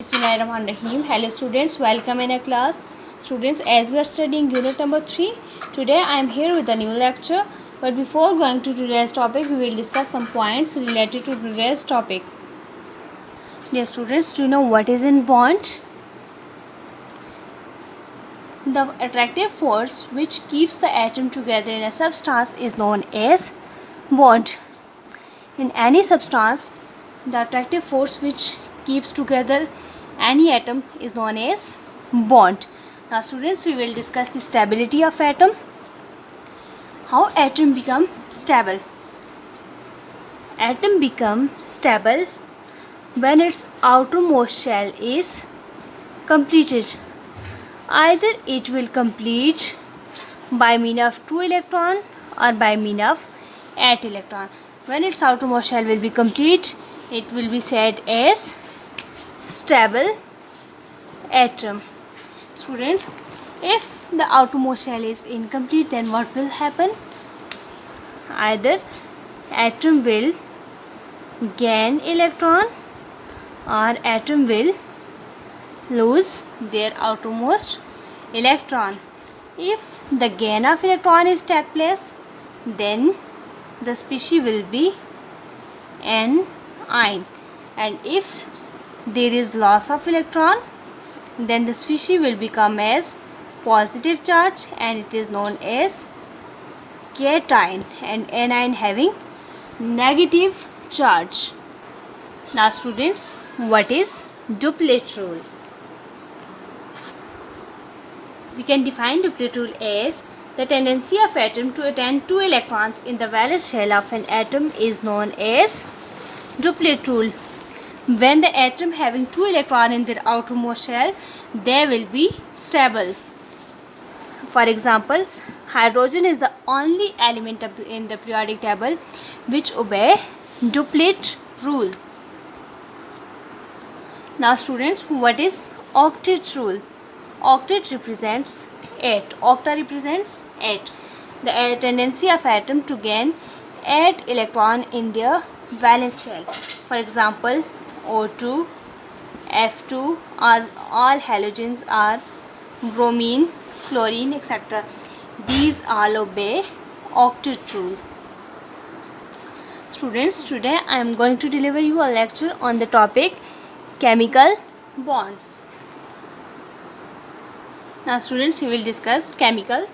Bismillahirrahmanirrahim. Hello students, welcome in a class. Students, as we are studying unit number 3, today I am here with a new lecture. But before going to today's topic, we will discuss some points related to today's topic. Dear students, do you know what is in bond? The attractive force which keeps the atom together in a substance is known as bond. In any substance, the attractive force which keeps together any atom is known as bond. Now students, we will discuss the stability of atom. How atom become stable? Atom become stable when its outermost shell is completed. Either it will complete by means of 2 electron or by means of 8 electron. When its outermost shell will be complete, it will be said as stable atom. Students, if the outermost shell is incomplete, then what will happen? Either atom will gain electron or atom will lose their outermost electron. If the gain of electron is take place, then the species will be anion, and if there is loss of electron, then the species will become as positive charge and it is known as cation, and anion having negative charge. Now students, what is duplet rule? We can define duplet rule as the tendency of atom to attain 2 electrons in the valence shell of an atom is known as duplet rule. When the atom having 2 electrons in their outermost shell, they will be stable. For example, hydrogen is the only element in the periodic table which obey duplet rule. Now students, what is octet rule? Octet represents 8. Octa represents 8. The tendency of atom to gain 8 electron in their valence shell. For example, O2, F2 or all halogens are bromine, chlorine, etc. These all obey octet rule. Students, today I am going to deliver you a lecture on the topic chemical bonds. Now students, we will discuss chemical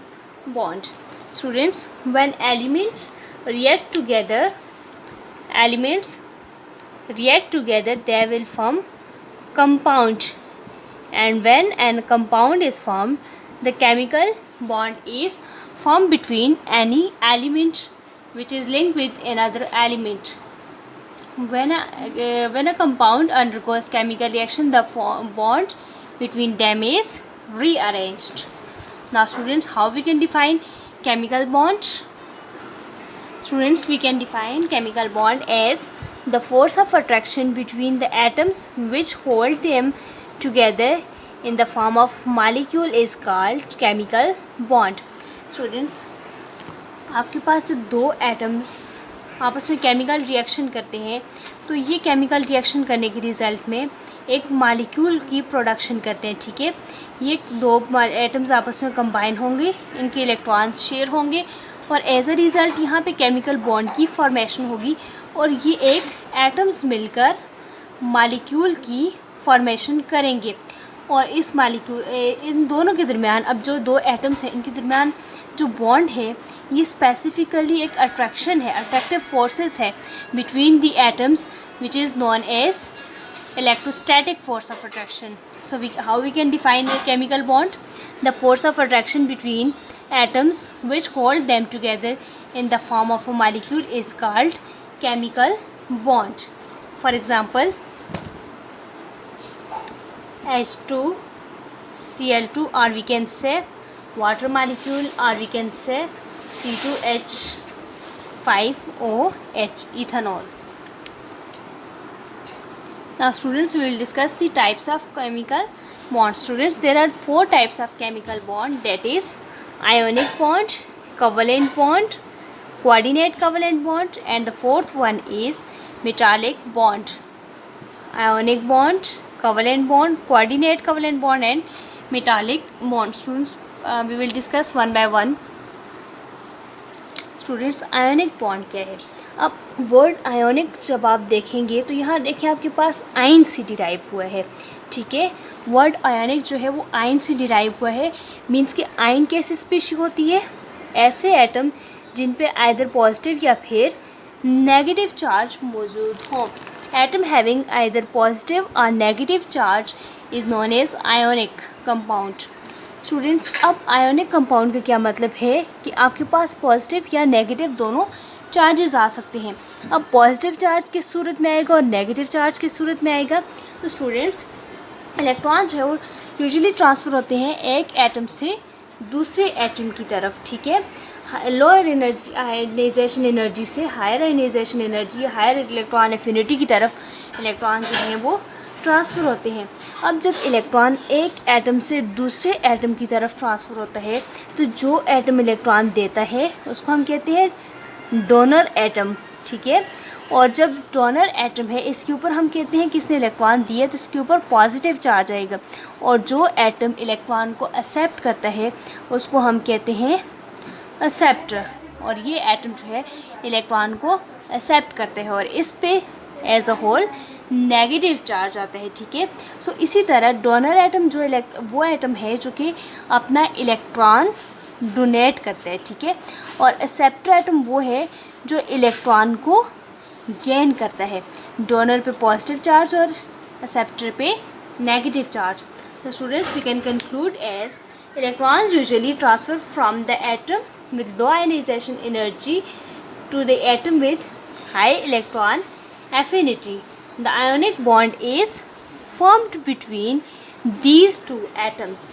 bond. Students, when elements react together, they will form compound, and when a compound is formed, the chemical bond is formed between any element which is linked with another element. When a compound undergoes chemical reaction, the bond between them is rearranged. Now students, how we can define chemical bond? Students, we can define chemical bond as the force of attraction between the atoms which hold them together in the form of molecule is called chemical bond. Students, आपके पास जब दो atoms आपस में chemical reaction करते हैं, तो ये chemical reaction करने के रिज़ल्ट में एक मॉलिक्यूल की प्रोडक्शन करते हैं. ठीक है, ये दो एटम्स आपस में कंबाइन होंगे, इनके इलेक्ट्रॉन्स शेयर होंगे और एज अ रिज़ल्ट यहाँ पे केमिकल बॉन्ड की फॉर्मेशन होगी और ये एक एटम्स मिलकर मॉलिक्यूल की फॉर्मेशन करेंगे. और इस मॉलिक्यूल इन दोनों के दरमियान, अब जो दो एटम्स हैं इनके दरमियान जो बॉन्ड है, ये स्पेसिफिकली एक अट्रैक्शन है, अट्रैक्टिव फोर्सेस है between the atoms which is known as electrostatic force of attraction. So how we can define a chemical bond? The force of attraction between atoms which hold them together in the form of a molecule is called chemical bond. For example, H2Cl2, or we can say water molecule, or we can say C2H5OH, ethanol. Now students, we will discuss the types of chemical bonds. Students, there are 4 types of chemical bond, that is ionic bond, covalent bond, coordinate covalent bond, and the fourth one is metallic bond. Ionic bond, covalent bond, coordinate covalent bond and metallic bond. Students, we will discuss one by one. Students, ionic bond क्या है? अब word ionic जब आप देखेंगे तो यहाँ देखिए आपके पास आयन से डिराइव हुआ है, ठीक है। वर्ड आयोनिक जो है वो आयन से डिराइव हुआ है, मीन्स कि आयन कैसी स्पीशी होती है? ऐसे एटम जिन पे आइदर पॉजिटिव या फिर नेगेटिव चार्ज मौजूद हों। एटम हैविंग आइदर पॉजिटिव और negative charge is known as ionic compound. Students, अब आयोनिक कंपाउंड का क्या मतलब है कि आपके पास पॉजिटिव या नेगेटिव दोनों चार्जेस आ सकते हैं। अब पॉजिटिव चार्ज किस सूरत में आएगा और नेगेटिव चार्ज किस सूरत में आएगा? तो स्टूडेंट्स, इलेक्ट्रॉन जो है वो यूजुअली ट्रांसफ़र होते हैं एक एटम से दूसरे एटम की तरफ, ठीक है। लोअर एनर्जी आयनाइजेशन एनर्जी से higher ionization energy, higher electron affinity की तरफ इलेक्ट्रॉन जो हैं वो ट्रांसफ़र होते हैं। अब जब इलेक्ट्रॉन एक एटम से दूसरे एटम की तरफ ट्रांसफ़र होता है तो जो एटम इलेक्ट्रॉन देता है उसको हम कहते हैं डोनर एटम, ठीक है। और जब डोनर एटम है इसके ऊपर हम कहते हैं कि इसने इलेक्ट्रॉन दिया तो इसके ऊपर पॉजिटिव चार्ज आएगा, और जो एटम इलेक्ट्रॉन को एक्सेप्ट करता है उसको हम कहते हैं एक्सेप्टर, और ये एटम जो है इलेक्ट्रॉन को एक्सेप्ट करते हैं और इस पे as a whole negative charge आता है, ठीक है। सो इसी तरह डोनर एटम जो वो एटम है जो कि अपना इलेक्ट्रॉन डोनेट करता है, ठीक है। और एक्सेप्टर एटम वो है जो इलेक्ट्रॉन को गेन करता है। डोनर पे पॉजिटिव चार्ज और एक्सेप्टर पे नेगेटिव चार्ज। तो students, we can conclude as electrons usually transfer from the atom with low ionization energy to the atom with high electron affinity. The ionic bond is formed between these two atoms.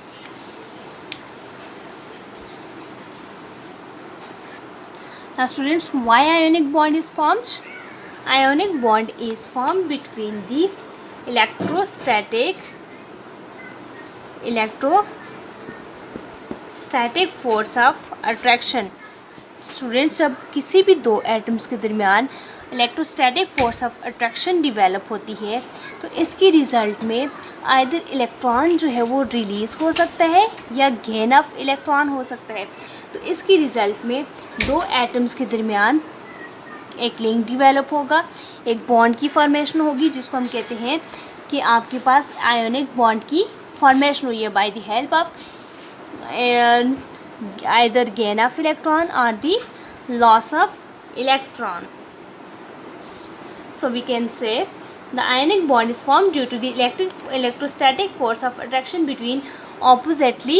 Now students, why ionic bond is formed? Ionic bond is formed between the electrostatic force of attraction. Students, जब किसी भी दो atoms के दरमियान electrostatic force of attraction develop होती है तो इसके रिज़ल्ट में आइदर इलेक्ट्रॉन जो है वो रिलीज़ हो सकता है या गेन ऑफ इलेक्ट्रॉन हो सकता है। तो इसके रिज़ल्ट में दो एटम्स के दरमियान एक लिंक डिवेलप होगा, एक बॉन्ड की फॉर्मेशन होगी जिसको हम कहते हैं कि आपके पास आयोनिक बॉन्ड की फॉर्मेशन हुई है by the help of either gain of electron or the loss of electron. So we can say the ionic bond is formed due to the electrostatic force of attraction between oppositely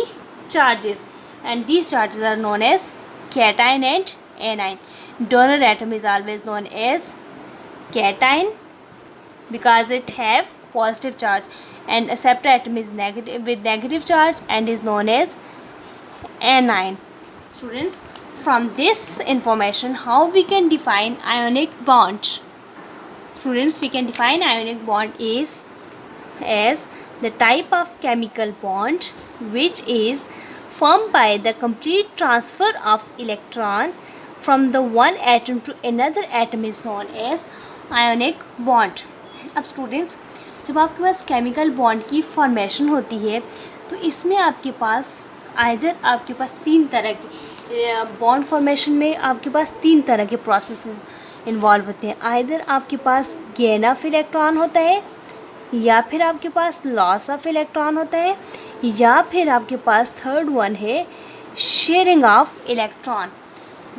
charges, and these charges are known as cation and anion. Donor atom is always known as cation because it have positive charge, and acceptor atom is negative with negative charge and is known as anion. Students, from this information how we can define ionic bond? Students, we can define ionic bond is as the type of chemical bond which is formed by the complete transfer of electron from the one atom to another atom is known as ionic bond. अब students, जब आपके पास chemical bond की formation होती है तो इसमें आपके पास either आपके पास तीन तरह के बॉन्ड फॉर्मेशन में आपके पास तीन तरह के प्रोसेसेस इन्वॉल्व होते हैं। आइदर आपके पास गेन ऑफ इलेक्ट्रॉन होता है, या फिर आपके पास लॉस ऑफ इलेक्ट्रॉन होता है, या फिर आपके पास थर्ड वन है शेयरिंग ऑफ इलेक्ट्रॉन।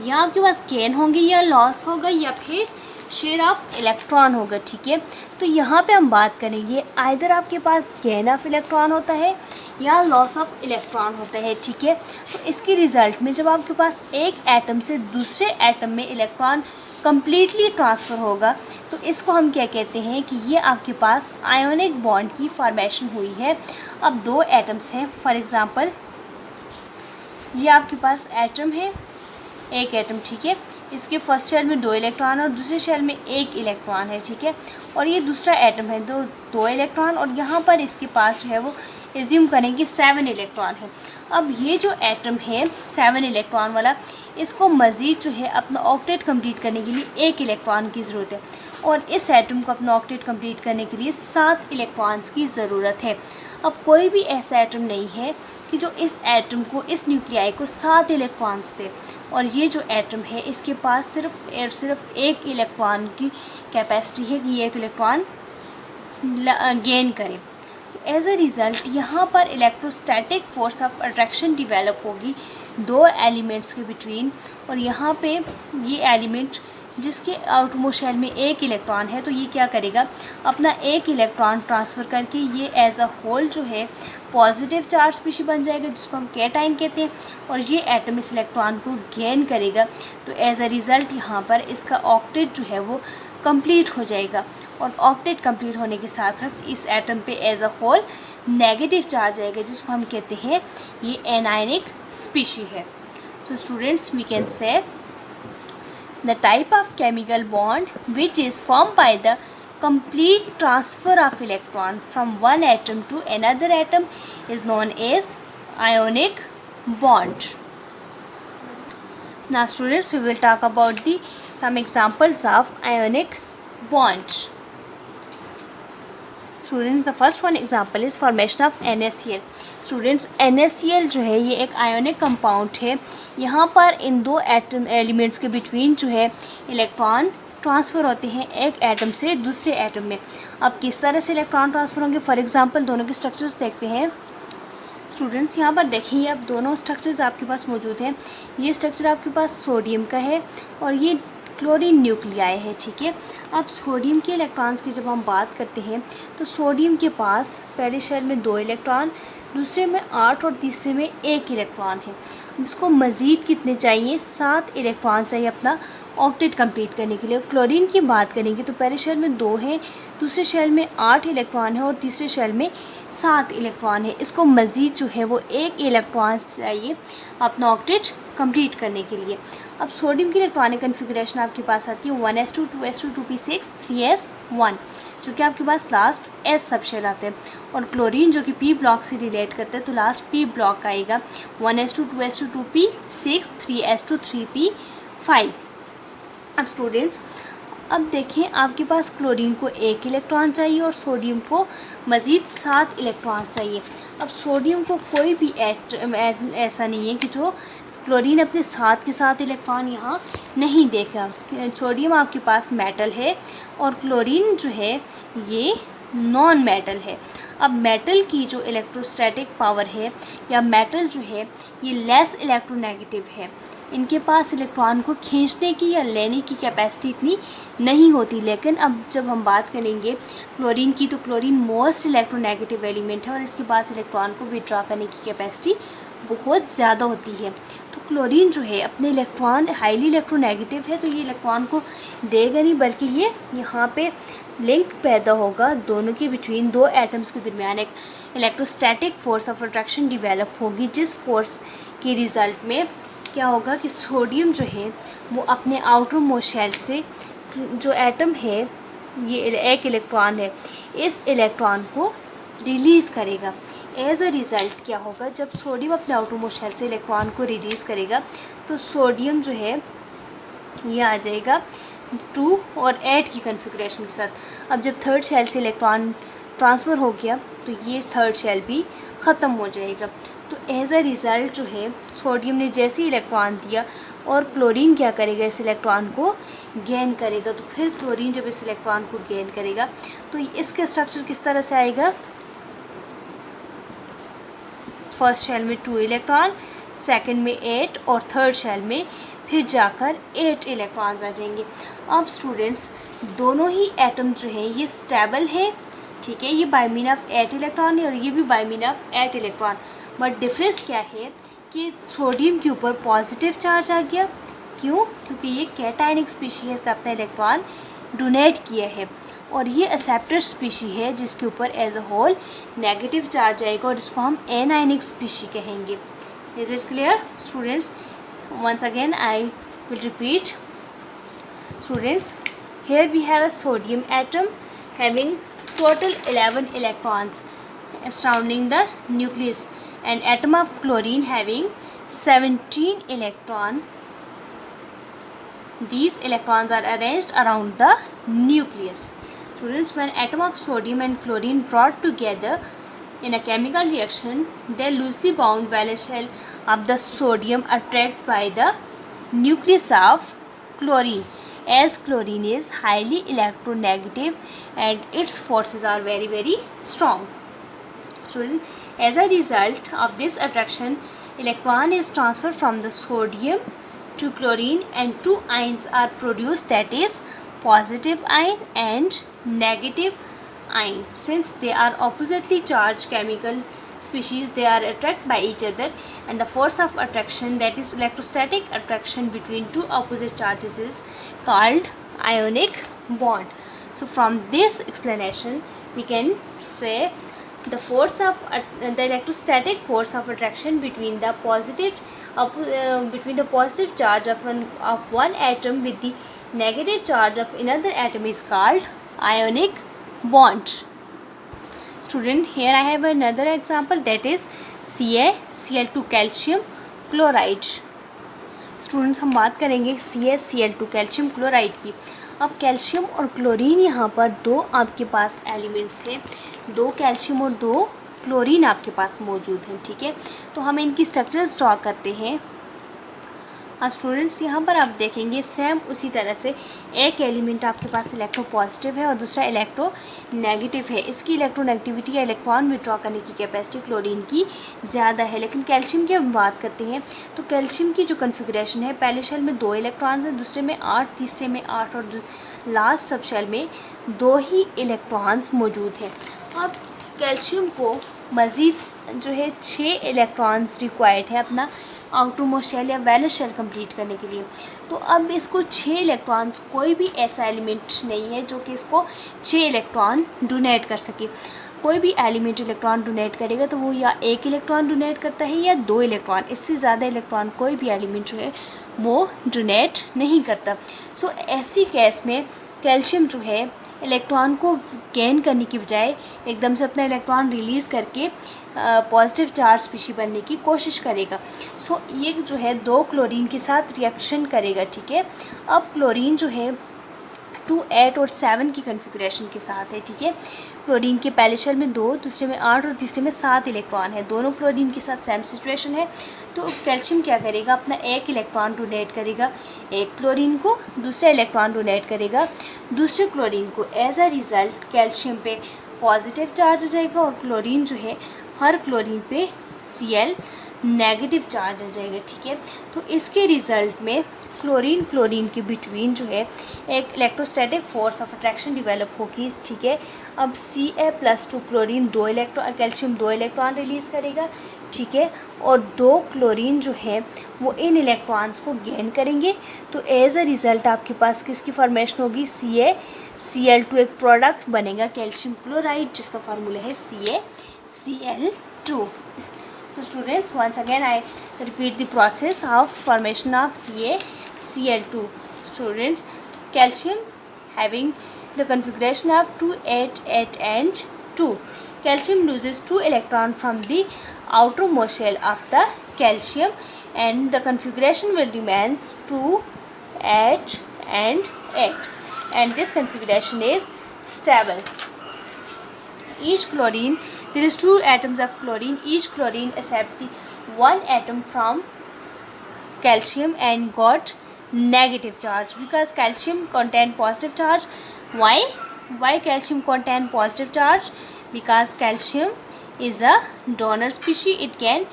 या आपके पास गेन होंगे या लॉस होगा या फिर शेयर ऑफ इलेक्ट्रॉन होगा, ठीक है। तो यहाँ पे हम बात करेंगे आइदर आपके पास गेन ऑफ इलेक्ट्रॉन होता है या लॉस ऑफ इलेक्ट्रॉन होता है, ठीक है। तो इसके रिज़ल्ट में जब आपके पास एक एटम से दूसरे एटम में इलेक्ट्रॉन कम्प्लीटली ट्रांसफ़र होगा तो इसको हम क्या कहते हैं कि ये आपके पास आयोनिक बॉन्ड की फॉर्मेशन हुई है। अब दो एटम्स हैं, फॉर एग्ज़ाम्पल ये आपके पास एटम है, एक एटम, ठीक है। इसके फर्स्ट शेल में 2 इलेक्ट्रॉन और दूसरे शेल में 1 इलेक्ट्रॉन है, ठीक है। और ये दूसरा एटम है, दो इलेक्ट्रॉन, और यहाँ पर इसके पास जो है वो एज्यूम करें कि 7 इलेक्ट्रॉन है। अब ये जो एटम है 7 इलेक्ट्रॉन वाला, इसको मज़ीद जो है अपना ऑक्टेट कंप्लीट करने के लिए 1 इलेक्ट्रॉन की ज़रूरत है। और इस एटम को अपना ऑक्टेट कंप्लीट करने के लिए 7 इलेक्ट्रॉन्स की ज़रूरत है। अब कोई भी ऐसा एटम नहीं है कि जो इस एटम को, इस न्यूक्लियाई को 7 इलेक्ट्रॉन्स दे, और ये जो एटम है इसके पास सिर्फ एक इलेक्ट्रॉन की कैपेसिटी है कि ये एक इलेक्ट्रॉन गेन करे। एज अ रिज़ल्ट यहाँ पर electrostatic force of attraction develop होगी दो एलिमेंट्स के बिटवीन, और यहाँ पे ये एलिमेंट जिसके आउटरमोस्ट शेल में एक इलेक्ट्रॉन है, तो ये क्या करेगा, अपना एक इलेक्ट्रॉन ट्रांसफ़र करके ये एज अ होल जो है पॉजिटिव चार्ज स्पीशी बन जाएगा, जिसको हम कैटाइन कहते हैं, और ये एटम इस इलेक्ट्रॉन को गेन करेगा। तो एज अ रिज़ल्ट यहाँ पर इसका ऑक्टेट जो है वो कंप्लीट हो जाएगा, और ऑक्टेट कंप्लीट होने के साथ साथ इस एटम पे as a whole negative charge आएगा, जिसको हम कहते हैं ये एनायनिक स्पीशी है। तो students, we can say the type of chemical bond which is formed by the complete transfer of electron from one atom to another atom is known as ionic bond. Now students, we will talk about some examples of ionic bond. Students, the first one example is formation of NaCl. Students, NaCl जो है ये एक ionic compound है। यहाँ पर इन दो atom elements के between जो है इलेक्ट्रॉन ट्रांसफ़र होते हैं एक एटम से दूसरे एटम में। अब किस तरह से इलेक्ट्रॉन ट्रांसफ़र होंगे, फॉर एग्जांपल दोनों के स्ट्रक्चर्स देखते हैं। स्टूडेंट्स, यहाँ पर देखिए, अब दोनों स्ट्रक्चर्स आपके पास मौजूद हैं। ये स्ट्रक्चर आपके पास सोडियम का है और ये क्लोरीन न्यूक्लियाई है, ठीक है। अब सोडियम के इलेक्ट्रॉन्स की जब हम बात करते हैं तो सोडियम के पास पहले शेल में 2 इलेक्ट्रॉन, दूसरे में 8 और तीसरे में 1 इलेक्ट्रॉन है। इसको मज़ीद कितने चाहिए, 7 इलेक्ट्रॉन चाहिए अपना ऑक्टेट कंप्लीट करने के लिए। क्लोरीन की बात करेंगे तो पहले शेल में 2 है, दूसरे शेल में 8 इलेक्ट्रॉन है और तीसरे शेल में 7 इलेक्ट्रॉन है। इसको मज़ीद जो है वो 1 इलेक्ट्रॉन चाहिए अपना ऑक्टेट कंप्लीट करने के लिए। अब सोडियम की इलेक्ट्रॉनिक कन्फिगरेशन आपके पास आती है 1s2 2s2 2p6 3s1, जो कि आपके पास लास्ट एस सब शेल आते हैं, और क्लोरीन जो कि पी ब्लॉक से रिलेट करते हैं तो लास्ट पी ब्लॉक आएगा 1s2 2s2 2p6 3s2 3p5। अब स्टूडेंट्स, अब देखें, आपके पास क्लोरीन को 1 इलेक्ट्रॉन चाहिए और सोडियम को मज़ीद 7 इलेक्ट्रॉन चाहिए। अब सोडियम को कोई भी ऐसा नहीं है कि जो क्लोरीन अपने साथ के साथ इलेक्ट्रॉन यहाँ नहीं देगा। सोडियम आपके पास मेटल है और क्लोरीन जो है ये नॉन मेटल है। अब मेटल की जो इलेक्ट्रोस्टैटिक पावर है या मेटल जो है ये लेस इलेक्ट्रोनेगेटिव है। इनके पास इलेक्ट्रॉन को खींचने की या लेने की कैपेसिटी इतनी नहीं होती। लेकिन अब जब हम बात करेंगे क्लोरीन की, तो क्लोरीन मोस्ट इलेक्ट्रोनेगेटिव एलिमेंट है और इसके पास इलेक्ट्रॉन को विड्रॉ करने की कैपेसिटी बहुत ज़्यादा होती है। तो क्लोरीन जो है अपने इलेक्ट्रॉन हाईली इलेक्ट्रोनेगेटिव है, तो ये इलेक्ट्रॉन को देगा नहीं, बल्कि ये यहाँ पे लिंक पैदा होगा दोनों के बिटवीन, दो एटम्स के दरमियान एक electrostatic force of attraction develop होगी, जिस फोर्स के रिज़ल्ट में क्या होगा कि सोडियम जो है वो अपने आउटर मोस्ट शेल से जो एटम है, ये एक इलेक्ट्रॉन है, इस इलेक्ट्रॉन को रिलीज़ करेगा। एज अ रिज़ल्ट क्या होगा, जब सोडियम अपने आउटर मोस्ट शेल से इलेक्ट्रॉन को रिलीज़ करेगा तो सोडियम जो है ये आ जाएगा 2 और 8 की कन्फिग्रेशन के साथ। अब जब थर्ड शेल से इलेक्ट्रॉन ट्रांसफ़र हो गया तो ये थर्ड शेल भी ख़त्म हो जाएगा। तो एज अ रिज़ल्ट जो है सोडियम ने जैसे ही इलेक्ट्रॉन दिया और क्लोरीन क्या करेगा, इस इलेक्ट्रॉन को गेन करेगा। तो फिर क्लोरीन जब इस इलेक्ट्रॉन को गेन करेगा तो इसका स्ट्रक्चर किस तरह से आएगा, फर्स्ट शेल में 2 इलेक्ट्रॉन, सेकंड में 8 और थर्ड शेल में फिर जाकर 8 इलेक्ट्रॉन्स आ जाएंगे। अब स्टूडेंट्स, दोनों ही एटम जो है ये स्टेबल है, ठीक है, ये बाय मीन ऑफ 8 इलेक्ट्रॉन है और ये भी by mean of 8 electron. But difference क्या है कि सोडियम के ऊपर पॉजिटिव चार्ज आ गया। क्यों? क्योंकि ये कैटायनिक स्पीशी है, इसने अपना इलेक्ट्रॉन डोनेट किया है, और ये एक्सेप्टर स्पीशी है जिसके ऊपर as a whole negative charge आएगा और इसको हम एनायनिक स्पीशी कहेंगे। Is it clear students? once again I will repeat students, here we have a sodium atom having total 11 electrons surrounding the nucleus, and atom of chlorine having 17 electron these electrons are arranged around the nucleus. Students, when atom of sodium and chlorine brought together in a chemical reaction, the loosely bound valence shell of the sodium attracted by the nucleus of chlorine, as chlorine is highly electronegative and its forces are very strong. Student, as a result of this attraction, electron is transferred from the sodium to chlorine and two ions are produced, that is positive ion and negative ion. Since they are oppositely charged chemical species, they are attracted by each other, and the force of attraction, that is electrostatic attraction between two opposite charges, is called ionic bond. So from this explanation we can say the force of the electrostatic force of attraction between the positive charge of one atom with the negative charge of another atom is called ionic bond. Student, here I have another example, that is CaCl2 calcium chloride. Students, हम बात करेंगे CaCl2 calcium chloride की. अब calcium और chlorine यहाँ पर दो आपके पास एलिमेंट्स हैं, दो कैल्शियम और दो क्लोरीन आपके पास मौजूद हैं. ठीक है, तो हम इनकी स्ट्रक्चर्स ड्रॉ करते हैं. अब स्टूडेंट्स, यहाँ पर आप देखेंगे सेम उसी तरह से एक एलिमेंट आपके पास इलेक्ट्रो पॉजिटिव है और दूसरा इलेक्ट्रो नेगेटिव है. इसकी इलेक्ट्रोनेगेटिविटी या इलेक्ट्रॉन विड्रॉ करने की कैपेसिटी क्लोरीन की ज़्यादा है. लेकिन कैल्शियम की हम बात करते हैं तो कैल्शियम की जो कन्फिगरेशन है, पहले शेल में 2 इलेक्ट्रॉन्स हैं, दूसरे में 8, तीसरे में 8 और लास्ट सब शेल में 2 ही इलेक्ट्रॉन्स मौजूद हैं. अब कैल्शियम को मज़ीद जो है 6 इलेक्ट्रॉन्स रिक्वायर्ड है अपना आउटरमोस्ट शेल या वैलेंस शेल कंप्लीट करने के लिए. तो अब इसको 6 इलेक्ट्रॉन्स, कोई भी ऐसा एलिमेंट नहीं है जो कि इसको 6 इलेक्ट्रॉन डोनेट कर सके. कोई भी एलिमेंट इलेक्ट्रॉन डोनेट करेगा तो वो या 1 इलेक्ट्रॉन डोनेट करता है या 2 इलेक्ट्रॉन. इससे ज़्यादा इलेक्ट्रॉन कोई भी एलिमेंट जो है वो डोनेट नहीं करता. सो ऐसी केस में कैल्शियम जो है इलेक्ट्रॉन को गेन करने की बजाय एकदम से अपना इलेक्ट्रॉन रिलीज़ करके पॉजिटिव चार्ज स्पीशी बनने की कोशिश करेगा. सो ये जो है 2 क्लोरीन के साथ रिएक्शन करेगा. ठीक है, अब क्लोरीन जो है 2, 8 और 7 की कन्फिगरेशन के साथ है. ठीक है, क्लोरीन के पहले शेल में 2, दूसरे में 8 और तीसरे में 7 इलेक्ट्रॉन है. दोनों क्लोरीन के साथ सेम सिचुएशन है. तो कैल्शियम क्या करेगा, अपना 1 इलेक्ट्रॉन डोनेट करेगा एक क्लोरीन को, दूसरा इलेक्ट्रॉन डोनेट करेगा दूसरे क्लोरीन को. एज अ रिज़ल्ट कैल्शियम पे पॉजिटिव चार्ज आ जाएगा और क्लोरीन जो है हर क्लोरीन पे Cl नेगेटिव चार्ज आ जाएगा. ठीक है, तो इसके रिज़ल्ट में क्लोरीन के बिटवीन जो है एक electrostatic force of attraction develop होगी. ठीक है, अब Ca+2 chlorine 2 electron, calcium 2 electron release करेगा. ठीक है, और 2 क्लोरीन जो है वो इन इलेक्ट्रॉन्स को गेन करेंगे. तो एज अ रिज़ल्ट आपके पास किसकी फॉर्मेशन होगी, CaCl2 एक प्रोडक्ट बनेगा कैल्शियम क्लोराइड, जिसका फार्मूला है CaCl2. So students, once again I repeat the process of formation of CaCl2. Students, calcium having the configuration of 2, 8, 8 and 2. Calcium loses 2 electron from the outermost shell of the calcium and the configuration will remains 2, 8 and 8, and this configuration is stable. Each chlorine, there is 2 atoms of chlorine. Each chlorine accept the 1 atom from calcium and got negative charge because calcium contain positive charge. Why calcium contain positive charge? Because calcium is a donor species, it can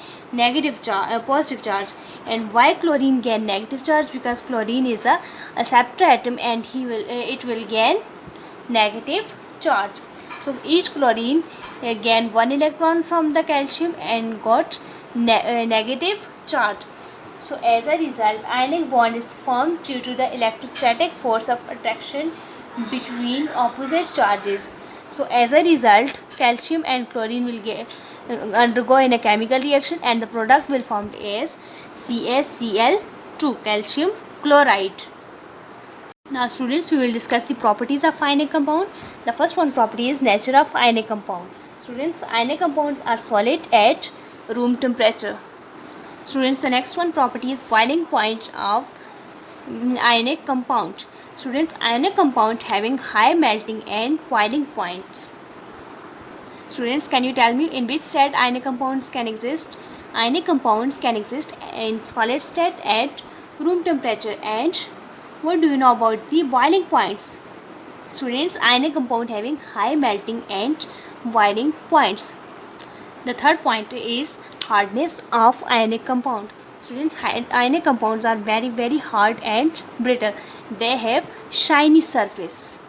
positive charge. And why chlorine gain negative charge? Because chlorine is a acceptor atom and it will gain negative charge. So each chlorine gain 1 electron from the calcium and got negative charge. So as a result, ionic bond is formed due to the electrostatic force of attraction between opposite charges. So as a result, calcium and chlorine will undergo in a chemical reaction and the product will formed as CaCl2 calcium chloride. Now students, we will discuss the properties of ionic compound. The first one property is nature of ionic compound. Students, ionic compounds are solid at room temperature. Students, the next one property is boiling point of ionic compound. Students, ionic compound having high melting and boiling points. Students, can you tell me in which state ionic compounds can exist? Ionic compounds can exist in solid state at room temperature. And what do you know about the boiling points? Students, ionic compound having high melting and boiling points. The third point is hardness of ionic compound. Students, ionic compounds are very hard and brittle. They have shiny surface.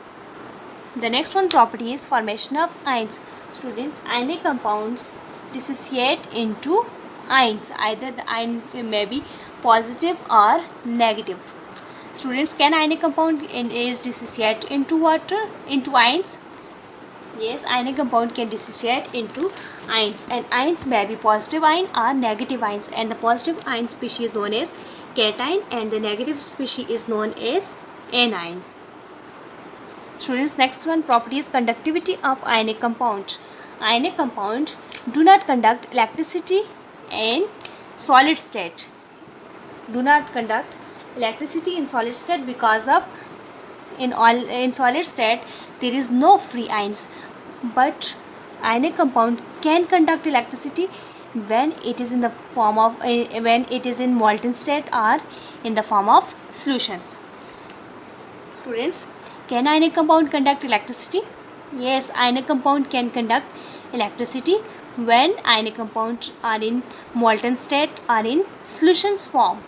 The next one property is formation of ions. Students, ionic compounds dissociate into ions. Either the ion may be positive or negative. Students, can ionic compound is dissociate into water, into ions? Yes, ionic compound can dissociate into ions, and ions may be positive ion or negative ions, and the positive ion species is known as cation and the negative species is known as anion. Students, next one property is conductivity of ionic compound. Ionic compound do not conduct electricity in solid state. Do not conduct electricity in solid state because of in solid state there is no free ions, but ionic compound can conduct electricity when it is in the form of when it is in molten state or in the form of solutions. Students, can ionic compound conduct electricity? Yes, ionic compound can conduct electricity when ionic compounds are in molten state or in solutions form.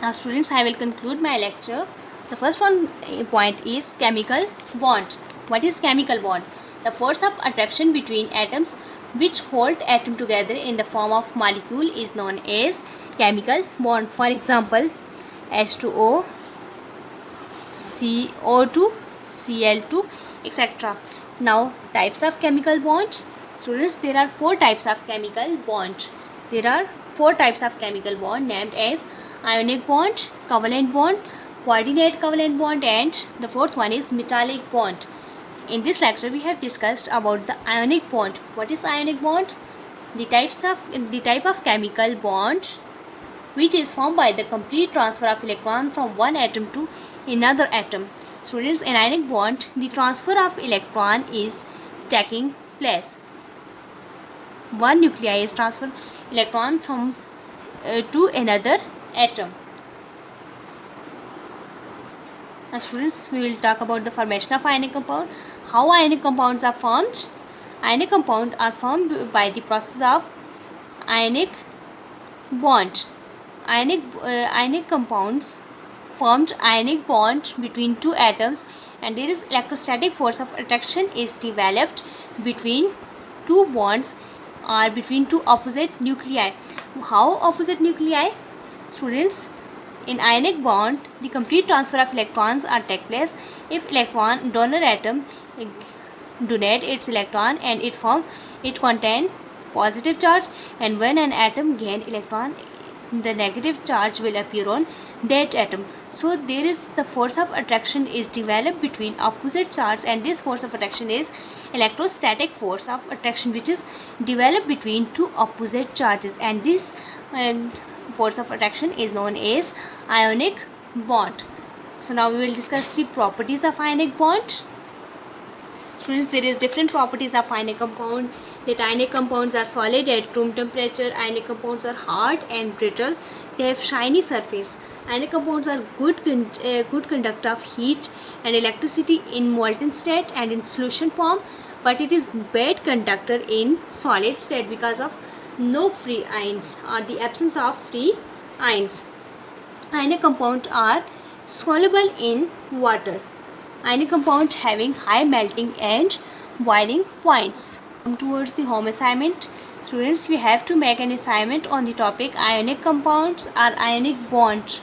Now students, I will conclude my lecture. The first one point is chemical bond. What is chemical bond? The force of attraction between atoms which hold atom together in the form of molecule is known as chemical bond. For example, H2O, CO2, Cl2, etc. Now types of chemical bond. Students, there are 4 types of chemical bond. There are 4 types of chemical bond named as ionic bond, covalent bond, coordinate covalent bond, and the fourth one is metallic bond. In this lecture we have discussed about the ionic bond. What is ionic bond? The type of chemical bond which is formed by the complete transfer of electron from one atom to another atom. Students, in ionic bond the transfer of electron is taking place. One nuclei is transfer electron from to another atom. Now students, we will talk about the formation of ionic compound. How ionic compounds are formed? Ionic compounds are formed by the process of ionic bond. Ionic compounds formed ionic bond between two atoms, and there is electrostatic force of attraction is developed between two bonds or between two opposite nuclei. How opposite nuclei? Students, in ionic bond the complete transfer of electrons are take place if electron donor atom donate its electron and it contain positive charge, and when an atom gain electron the negative charge will appear on that atom. So there is the force of attraction is developed between opposite charge, and this force of attraction is electrostatic force of attraction which is developed between two opposite charges, and this force of attraction is known as ionic bond. So now we will discuss the properties of ionic bond. Students, there is different properties of ionic compound. That ionic compounds are solid at room temperature. Ionic compounds are hard and brittle. They have shiny surface. Ionic compounds are good conductor of heat and electricity in molten state and in solution form, but it is bad conductor in solid state because of no free ions or the absence of free ions. Ionic compounds are soluble in water. Ionic compounds having high melting and boiling points. Towards the home assignment, students, we have to make an assignment on the topic ionic compounds or ionic bonds.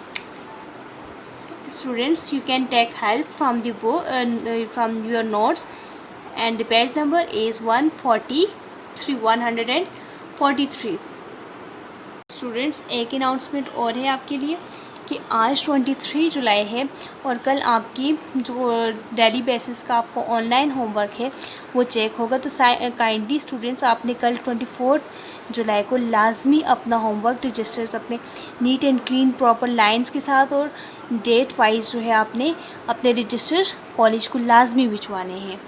Students, you can take help from the book from your notes, and the page number is 143. Students, एक announcement और है आपके लिए कि आज 23 जुलाई है और कल आपकी जो डेली बेसिस का आपको ऑनलाइन होमवर्क है वो चेक होगा। तो काइंडली स्टूडेंट्स आपने कल 24 जुलाई को लाजमी अपना होमवर्क रजिस्टर्स अपने neat and clean proper lines के साथ और डेट वाइज जो है आपने अपने रजिस्टर कॉलेज को लाजमी भिजवाने हैं।